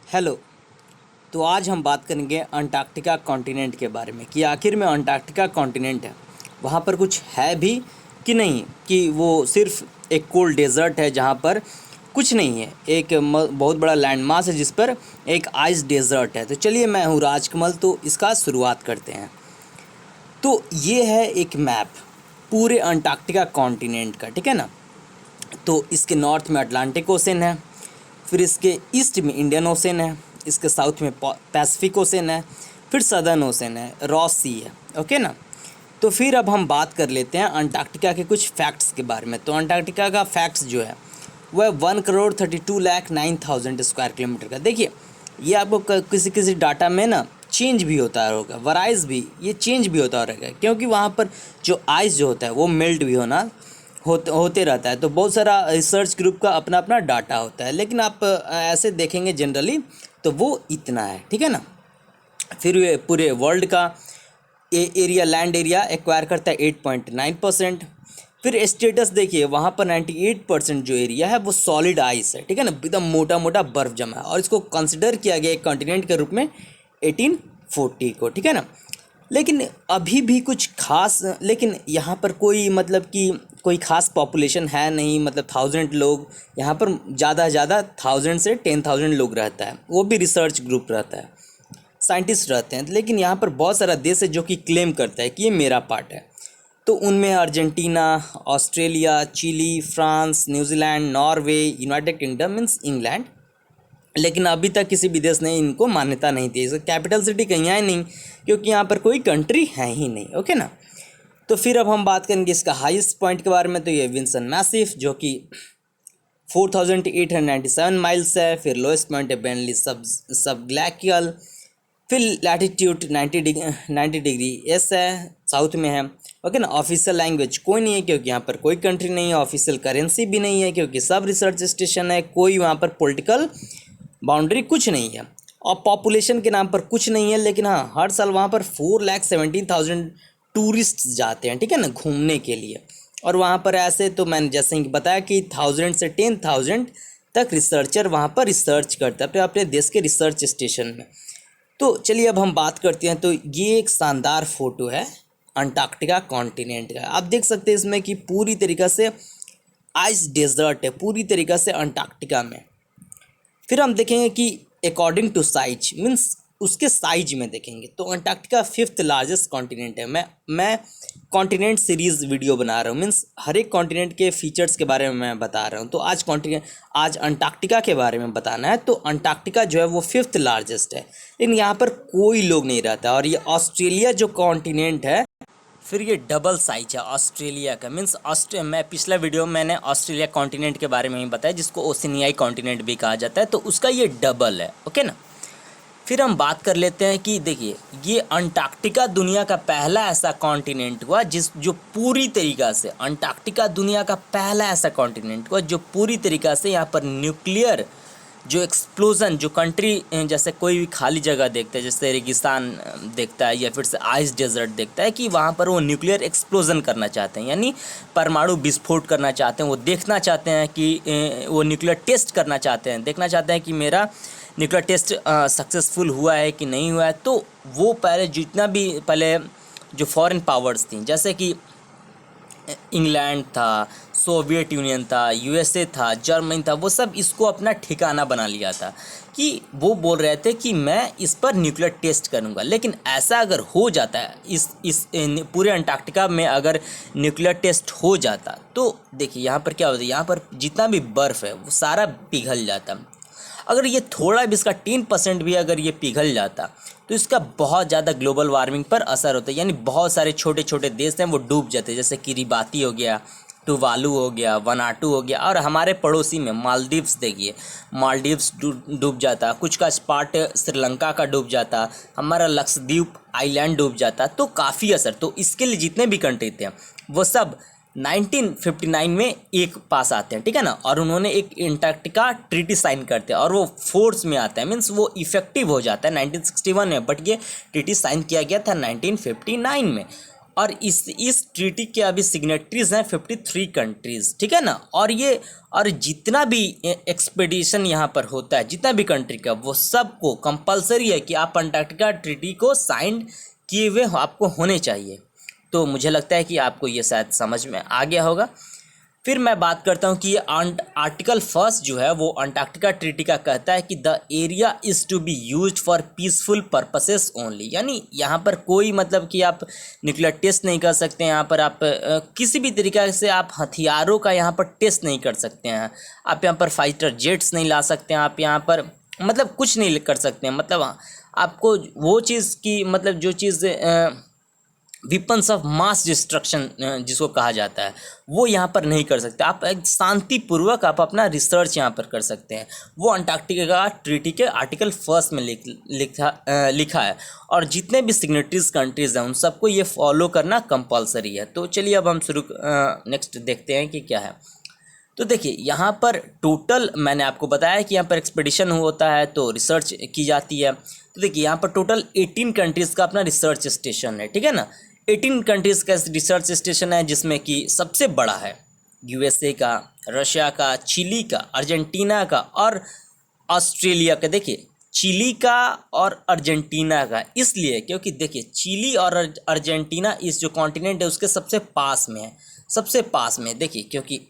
Hello. तो आज हम बात करेंगे अंटार्कटिका कॉन्टिनेंट के बारे में कि आखिर में अंटार्कटिका कॉन्टिनेंट है वहाँ पर कुछ है भी कि नहीं, कि वो सिर्फ एक कोल्ड डेजर्ट है जहाँ पर कुछ नहीं है। एक बहुत बड़ा लैंड मास है जिस पर एक आइस डेजर्ट है। तो चलिए, मैं हूँ राजकमल, तो इसका शुरुआत करते हैं। तो ये है एक मैप पूरे अंटार्कटिका कॉन्टिनेंट का, ठीक है ना। तो इसके नॉर्थ में अटलांटिक ओशन है, फिर इसके ईस्ट में इंडियन ओशन है, इसके साउथ में पैसिफिक ओशन है, फिर सदर्न ओशन है, रॉस सी है। ओके ना। तो फिर अब हम बात कर लेते हैं अंटार्कटिका के कुछ फैक्ट्स के बारे में। तो अंटार्कटिका का फैक्ट्स जो है वह 1,32,09,000 स्क्वायर किलोमीटर का। देखिए, ये आपको किसी किसी डाटा में ना चेंज भी होता होगा, वराइज भी ये चेंज भी होता रहेगा, क्योंकि वहाँ पर जो आइस जो होता है वो मेल्ट भी होते रहता है। तो बहुत सारा रिसर्च ग्रुप का अपना अपना डाटा होता है, लेकिन आप ऐसे देखेंगे जनरली तो वो इतना है, ठीक है ना। फिर ये पूरे वर्ल्ड का एरिया, लैंड एरिया एक्वायर करता है 8.9%। फिर स्टेटस देखिए, वहाँ पर 98% जो एरिया है वो सॉलिड आइस है, ठीक है ना, एकदम मोटा मोटा बर्फ जमा है, और इसको कंसिडर किया गया एक कॉन्टिनेंट के रूप में 1840 को, ठीक है ना। लेकिन अभी भी कुछ खास, लेकिन यहाँ पर कोई मतलब कि कोई खास पॉपुलेशन है नहीं, मतलब 1000 लोग यहाँ पर, ज़्यादा से ज़्यादा 1000 से 10,000 लोग रहता है, वो भी रिसर्च ग्रुप रहता है, साइंटिस्ट रहते हैं। लेकिन यहाँ पर बहुत सारा देश है जो कि क्लेम करता है कि ये मेरा पार्ट है। तो उनमें Argentina, Australia, Chile, France, New Zealand, Norway, United Kingdom means England. लेकिन अभी तक किसी भी देश ने इनको मान्यता नहीं दी। इसका कैपिटल सिटी कहीं है नहीं, क्योंकि यहाँ पर कोई कंट्री है ही नहीं। ओके ना। तो फिर अब हम बात करेंगे इसका हाईएस्ट पॉइंट के बारे में। तो ये विंसन मैसिव जो कि 4,897 माइल्स है। फिर लोएस्ट पॉइंट है बेनली सब ग्लैशियल। फिर लैटिट्यूड 90 डिग्री एस है, साउथ में है। ओके ना। ऑफिशियल लैंग्वेज कोई नहीं है, क्योंकि यहाँ पर कोई कंट्री नहीं है। ऑफिशियल करेंसी भी नहीं है, क्योंकि सब रिसर्च स्टेशन है। कोई वहाँ पर पॉलिटिकल बाउंड्री कुछ नहीं है, और पॉपुलेशन के नाम पर कुछ नहीं है। लेकिन हाँ, हर साल वहाँ पर 4,17,000 टूरिस्ट जाते हैं, ठीक है ना, घूमने के लिए। और वहाँ पर ऐसे, तो मैंने जैसे कि बताया कि 1000 से 10,000 तक रिसर्चर वहाँ पर रिसर्च करते हैं अपने देश के रिसर्च स्टेशन में। तो चलिए, अब हम बात करते हैं। तो ये एक शानदार फोटो है अंटार्कटिका कॉन्टिनेंट का। आप देख सकते हैं इसमें कि पूरी तरीक़ा से आइस डेजर्ट है, पूरी तरीक़ा से अंटार्कटिका में। फिर हम देखेंगे कि अकॉर्डिंग टू साइज, मीन्स उसके साइज में देखेंगे तो अंटार्कटिका 5th लार्जेस्ट कॉन्टिनेंट है। मैं कॉन्टिनेंट सीरीज़ वीडियो बना रहा हूँ, मीन्स हर एक कॉन्टिनेंट के फीचर्स के बारे में मैं बता रहा हूँ। तो आज अंटार्कटिका के बारे में बताना है। तो अंटार्कटिका जो है वो 5th लार्जेस्ट है, लेकिन यहाँ पर कोई लोग नहीं रहता। और ये ऑस्ट्रेलिया जो कॉन्टिनेंट है, फिर ये डबल साइज है ऑस्ट्रेलिया का। मीन्स मैं पिछला वीडियो में मैंने ऑस्ट्रेलिया कॉन्टिनेंट के बारे में ही बताया, जिसको ओशिनियाई कॉन्टिनेंट भी कहा जाता है। तो उसका ये डबल है। ओके ना। फिर हम बात कर लेते हैं कि देखिए, ये अंटार्कटिका दुनिया का पहला ऐसा कॉन्टिनेंट हुआ जो पूरी तरीक़ा से, अंटार्कटिका दुनिया का पहला ऐसा कॉन्टिनेंट हुआ जो पूरी तरीक़ा से यहाँ पर न्यूक्लियर जो एक्सप्लोजन, जो कंट्री जैसे कोई भी खाली जगह देखता है, जैसे रेगिस्तान देखता है या फिर से आइस डेजर्ट देखता है, कि वहाँ पर वो न्यूक्लियर एक्सप्लोजन करना चाहते हैं, यानी परमाणु विस्फोट करना चाहते हैं। वो देखना चाहते हैं कि वो न्यूक्लियर टेस्ट करना चाहते हैं, देखना चाहते हैं कि मेरा न्यूक्लियर टेस्ट सक्सेसफुल हुआ है कि नहीं हुआ है। तो वो पहले जो फॉरेन पावर्स थी, जैसे कि इंग्लैंड था, सोवियत यूनियन था, यूएसए था, जर्मनी था, वो सब इसको अपना ठिकाना बना लिया था कि वो बोल रहे थे कि मैं इस पर न्यूक्लियर टेस्ट करूंगा। लेकिन ऐसा अगर हो जाता है, इस पूरे अंटार्कटिका में अगर न्यूक्लियर टेस्ट हो जाता, तो देखिए यहाँ पर क्या होता है, यहाँ पर जितना भी बर्फ़ है वो सारा पिघल जाता। अगर ये थोड़ा भी, इसका 10% भी अगर ये पिघल जाता, तो इसका बहुत ज़्यादा ग्लोबल वार्मिंग पर असर होता है। यानी बहुत सारे छोटे छोटे देश हैं वो डूब जाते हैं, जैसे किरिबाती हो गया, टुवालू हो गया, वनाटू हो गया, और हमारे पड़ोसी में मालदीव्स देखिए, मालदीव्स डूब जाता, कुछ का पार्ट श्रीलंका का डूब जाता, हमारा लक्षद्वीप आइलैंड डूब जाता। तो काफ़ी असर। तो इसके लिए जितने भी कंट्री थे वो सब 1959 में एक पास आते हैं, ठीक है ना। और उन्होंने एक अंटार्कटिका ट्रीटी साइन करते हैं, और वो फोर्स में आता है, मीन्स वो इफेक्टिव हो जाता है 1961 में। बट ये ट्रीटी साइन किया गया था 1959 में। और इस ट्रीटी के अभी सिग्नेटरीज हैं 53 कंट्रीज़, ठीक है ना। और जितना भी एक्सपेडिशन यहाँ पर होता है, जितना भी कंट्री का, वो सबको कंपलसरी है कि आप अंटार्कटिका ट्रीटी को साइन किए हुए आपको होने चाहिए। तो मुझे लगता है कि आपको ये शायद समझ में आ गया होगा। फिर मैं बात करता हूँ कि ये आर्टिकल फर्स्ट जो है वो अंटार्कटिका ट्रीटी का कहता है कि the area is to be used for peaceful purposes only, यानी यहाँ पर कोई मतलब कि आप न्यूक्लियर टेस्ट नहीं कर सकते हैं, यहाँ पर आप किसी भी तरीके से आप हथियारों का यहाँ पर टेस्ट नहीं कर सकते हैं, आप यहाँ पर फाइटर जेट्स नहीं ला सकते हैं, आप यहाँ पर मतलब कुछ नहीं कर सकते हैं, मतलब आपको वो चीज़ की मतलब जो चीज़ विपन्स ऑफ मास डिस्ट्रक्शन जिसको कहा जाता है वो यहाँ पर नहीं कर सकते। आप एक शांतिपूर्वक आप अपना रिसर्च यहाँ पर कर सकते हैं। वो अंटार्कटिका ट्रीटी के आर्टिकल फर्स्ट में लिखा है और जितने भी सिग्नेटरीज कंट्रीज़ हैं उन सबको ये फॉलो करना कंपलसरी है। तो चलिए अब हम शुरू नेक्स्ट देखते हैं कि क्या है। तो देखिए यहाँ पर टोटल मैंने आपको बताया कि यहाँ पर एक्सपेडिशन होता है तो रिसर्च की जाती है। तो देखिए यहाँ पर टोटल 18 कंट्रीज़ का अपना रिसर्च स्टेशन है, ठीक है ना। 18 कंट्रीज़ का रिसर्च स्टेशन है जिसमें कि सबसे बड़ा है यूएसए का, रशिया का, चिली का, अर्जेंटीना का और ऑस्ट्रेलिया का। देखिए चिली का और अर्जेंटीना का इसलिए क्योंकि देखिए चिली और अर्जेंटीना इस जो कॉन्टिनेंट है उसके सबसे पास में है, सबसे पास में। देखिए क्योंकि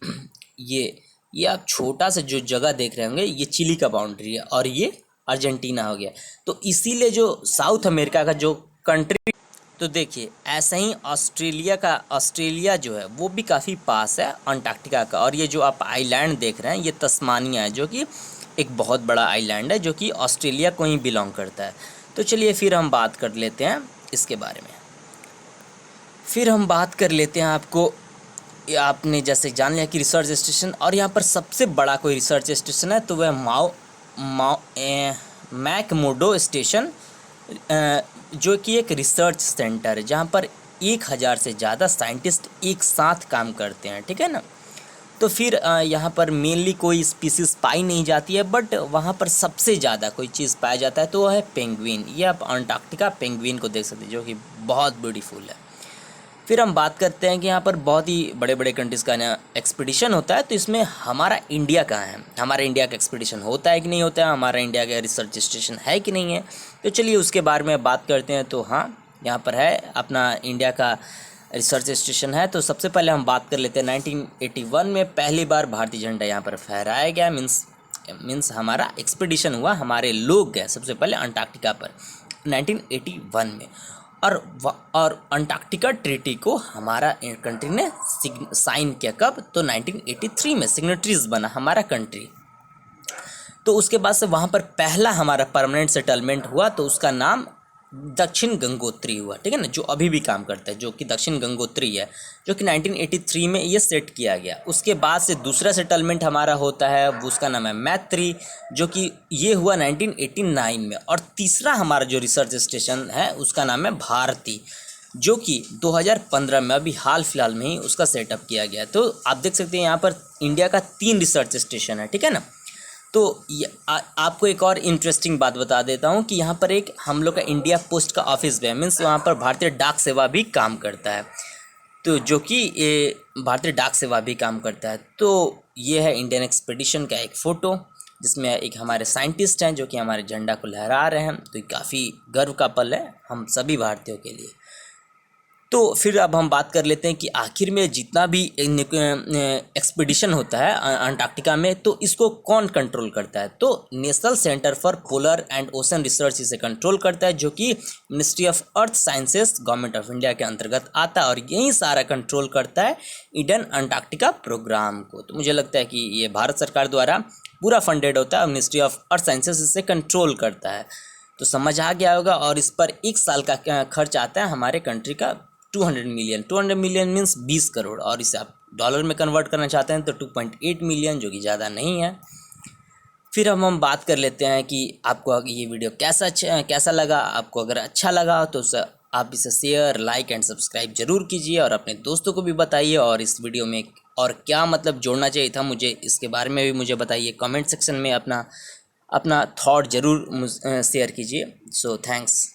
ये आप छोटा सा जो जगह देख रहे होंगे ये चिली का बाउंड्री है और ये अर्जेंटीना हो गया, तो इसीलिए जो साउथ अमेरिका का जो कंट्री, तो देखिए ऐसे ही ऑस्ट्रेलिया जो है वो भी काफ़ी पास है अंटार्कटिका का। और ये जो आप आइलैंड देख रहे हैं ये तस्मानिया है जो कि एक बहुत बड़ा आइलैंड है जो कि ऑस्ट्रेलिया को ही बिलोंग करता है। तो चलिए फिर हम बात कर लेते हैं इसके बारे में। फिर हम बात कर लेते हैं आपको, आपने जैसे जान लिया कि रिसर्च स्टेशन, और यहाँ पर सबसे बड़ा कोई रिसर्च स्टेशन है तो वह मैकमुर्डो स्टेशन जो कि एक रिसर्च सेंटर है जहाँ पर 1000 से ज़्यादा साइंटिस्ट एक साथ काम करते हैं, ठीक है ना। तो फिर यहाँ पर मेनली कोई स्पीसीज पाई नहीं जाती है, बट वहाँ पर सबसे ज़्यादा कोई चीज़ पाया जाता है तो वह है पेंगुइन। ये आप अंटार्कटिका पेंगुइन को देख सकते हैं जो कि बहुत ब्यूटीफुल है। फिर हम बात करते हैं कि यहाँ पर बहुत ही बड़े बड़े कंट्रीज़ का ना एक्सपीडिशन होता है, तो इसमें हमारा इंडिया कहाँ है, हमारा इंडिया का एक्सपीडिशन होता है कि नहीं होता है, हमारा इंडिया का रिसर्च स्टेशन है कि नहीं है। तो चलिए उसके बारे में बात करते हैं। तो हाँ यहाँ पर है अपना इंडिया का रिसर्च स्टेशन है। तो सबसे पहले हम बात कर लेते हैं 1981 में पहली बार भारतीय झंडा यहाँ पर फहराया गया, मीन्स हमारा एक्सपीडिशन हुआ, हमारे लोग गए सबसे पहले अंटार्कटिका पर 1981 में। और अंटार्कटिका ट्रीटी को हमारा कंट्री ने साइन किया कब, तो 1983 में सिग्नेटरीज बना हमारा कंट्री। तो उसके बाद से वहाँ पर पहला हमारा परमानेंट सेटलमेंट हुआ तो उसका नाम दक्षिण गंगोत्री हुआ, ठीक है ना, जो अभी भी काम करता है, जो कि दक्षिण गंगोत्री है, जो कि 1983 में ये सेट किया गया। उसके बाद से दूसरा सेटलमेंट हमारा होता है उसका नाम है मैत्री, जो कि ये हुआ 1989 में। और तीसरा हमारा जो रिसर्च स्टेशन है उसका नाम है भारती, जो कि 2015 में अभी हाल फिलहाल में ही उसका सेटअप किया गया। तो आप देख सकते हैं यहाँ पर इंडिया का 3 रिसर्च स्टेशन है, ठीक है ना। तो आपको एक और इंटरेस्टिंग बात बता देता हूँ कि यहाँ पर एक हम लोग का इंडिया पोस्ट का ऑफिस भी है, मीन्स वहाँ पर भारतीय डाक सेवा भी काम करता है, तो जो कि ये भारतीय डाक सेवा भी काम करता है। तो ये है इंडियन एक्सपीडिशन का एक फ़ोटो जिसमें एक हमारे साइंटिस्ट हैं जो कि हमारे झंडा को लहरा रहे हैं। तो ये काफ़ी गर्व का पल है हम सभी भारतीयों के लिए। तो फिर अब हम बात कर लेते हैं कि आखिर में जितना भी एक्सपीडिशन होता है अंटार्कटिका में तो इसको कौन कंट्रोल करता है, तो national centre for polar and ocean research इसे कंट्रोल करता है, जो कि ministry of earth sciences government of India के अंतर्गत आता है। और यही सारा कंट्रोल करता है इंडियन अंटार्कटिका प्रोग्राम को। तो मुझे लगता है कि ये भारत सरकार द्वारा पूरा फंडेड होता है और मिनिस्ट्री ऑफ अर्थ साइंसेस इसे कंट्रोल करता है। तो समझ आ गया होगा। और इस पर 1 साल का खर्च आता है हमारे कंट्री का 200 मिलियन मीन्स 20 करोड़, और इसे आप डॉलर में कन्वर्ट करना चाहते हैं तो 2.8 मिलियन, जो कि ज़्यादा नहीं है। फिर हम बात कर लेते हैं कि आपको ये वीडियो कैसा लगा। आपको अगर अच्छा लगा तो आप इसे शेयर, लाइक एंड सब्सक्राइब जरूर कीजिए और अपने दोस्तों को भी बताइए। और इस वीडियो में और क्या मतलब जोड़ना चाहिए था मुझे, इसके बारे में भी मुझे बताइए। कमेंट सेक्शन में अपना थॉट ज़रूर शेयर कीजिए। So thanks.